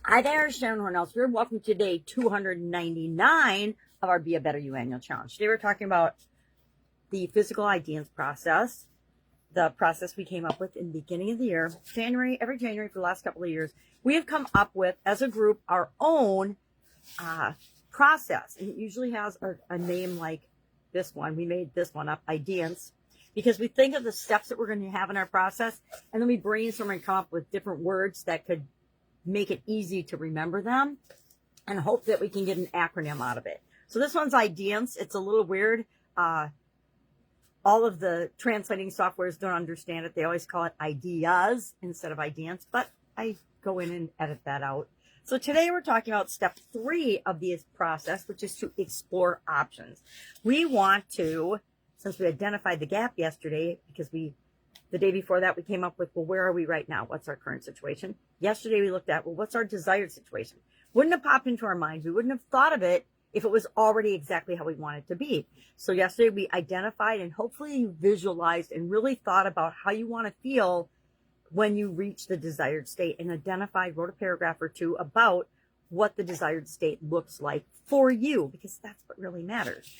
Hi there, Sharon Horne-Ellstrom. Welcome to day 299 of our Be a Better You annual challenge. Today we're talking about the physical IDEANCE process, the process we came up with in the beginning of the year. Every January for the last couple of years, we have come up with, as a group, our own process. And it usually has a name like this one. We made this one up, IDEANCE, because we think of the steps that we're going to have in our process, and then we brainstorm and come up with different words that could make it easy to remember them and hope that we can get an acronym out of it. So this one's IDEANCE. It's a little weird. All of the translating softwares don't understand it. They always call it IDEAS instead of IDEANCE, but I go in and edit that out. So today we're talking about step 3 of this process, which is to explore options. We want to, since we identified the gap yesterday, because the day before that, we came up with, well, where are we right now? What's our current situation? Yesterday, we looked at, well, what's our desired situation? Wouldn't have popped into our mind. We wouldn't have thought of it if it was already exactly how we want it to be. So yesterday, we identified and hopefully you visualized and really thought about how you want to feel when you reach the desired state, and wrote a paragraph or two about what the desired state looks like for you, because that's what really matters.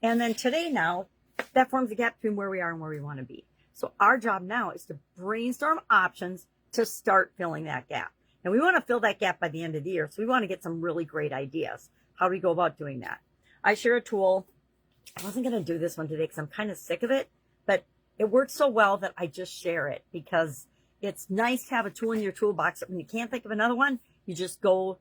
And then today now, that forms a gap between where we are and where we want to be. So our job now is to brainstorm options to start filling that gap. And we want to fill that gap by the end of the year. So we want to get some really great ideas. How do we go about doing that? I share a tool. I wasn't going to do this one today because I'm kind of sick of it, but it works so well that I just share it because it's nice to have a tool in your toolbox that when you can't think of another one, you just go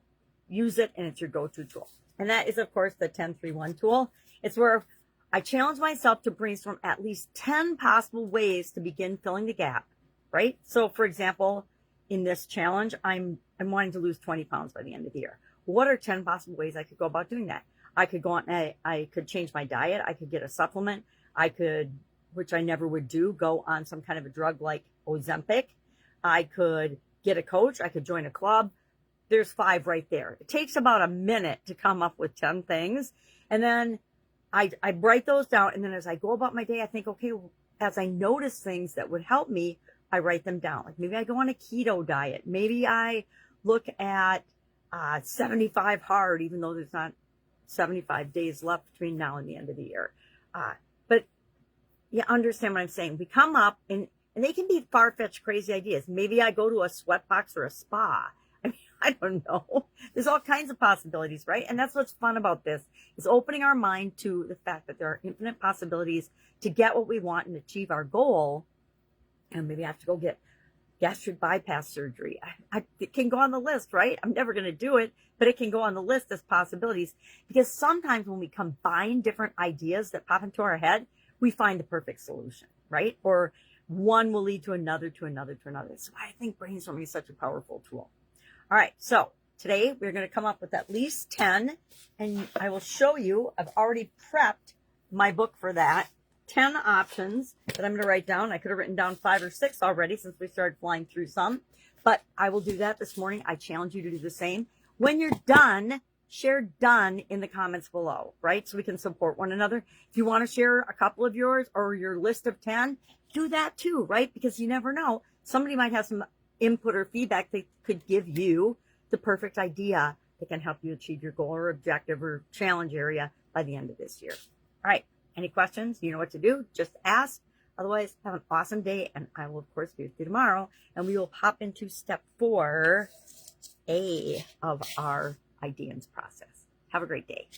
use it and it's your go-to tool. And that is, of course, the 10-3-1 tool. It's where I challenge myself to brainstorm at least 10 possible ways to begin filling the gap, right? So, for example, in this challenge, I'm wanting to lose 20 pounds by the end of the year. What are 10 possible ways I could go about doing that? I could go on, I could change my diet. I could get a supplement. I could, which I never would do, go on some kind of a drug like Ozempic. I could get a coach. I could join a club. There's 5 right there. It takes about a minute to come up with 10 things. And then I write those down, and then as I go about my day, I think, okay, as I notice things that would help me, I write them down. Like maybe I go on a keto diet. Maybe I look at 75 hard, even though there's not 75 days left between now and the end of the year. But you understand what I'm saying. We come up, and they can be far-fetched, crazy ideas. Maybe I go to a sweatbox or a spa. I don't know. There's all kinds of possibilities, right? And that's what's fun about this, is opening our mind to the fact that there are infinite possibilities to get what we want and achieve our goal. And maybe I have to go get gastric bypass surgery. It can go on the list, right? I'm never going to do it, but it can go on the list as possibilities, because sometimes when we combine different ideas that pop into our head, we find the perfect solution, right? Or one will lead to another, to another, to another. So I think brainstorming is such a powerful tool. All right, so today we're going to come up with at least 10, and I will show you, I've already prepped my book for that, 10 options that I'm going to write down. I could have written down 5 or 6 already since we started flying through some, but I will do that this morning. I challenge you to do the same. When you're done, share done in the comments below, right? So we can support one another. If you want to share a couple of yours or your list of 10, do that too, right? Because you never know. Somebody might have some input or feedback that could give you the perfect idea that can help you achieve your goal or objective or challenge area by the end of this year. All right. Any questions? You know what to do. Just ask. Otherwise, have an awesome day. And I will, of course, be with you tomorrow. And we will hop into step 4A of our IDEANCE process. Have a great day.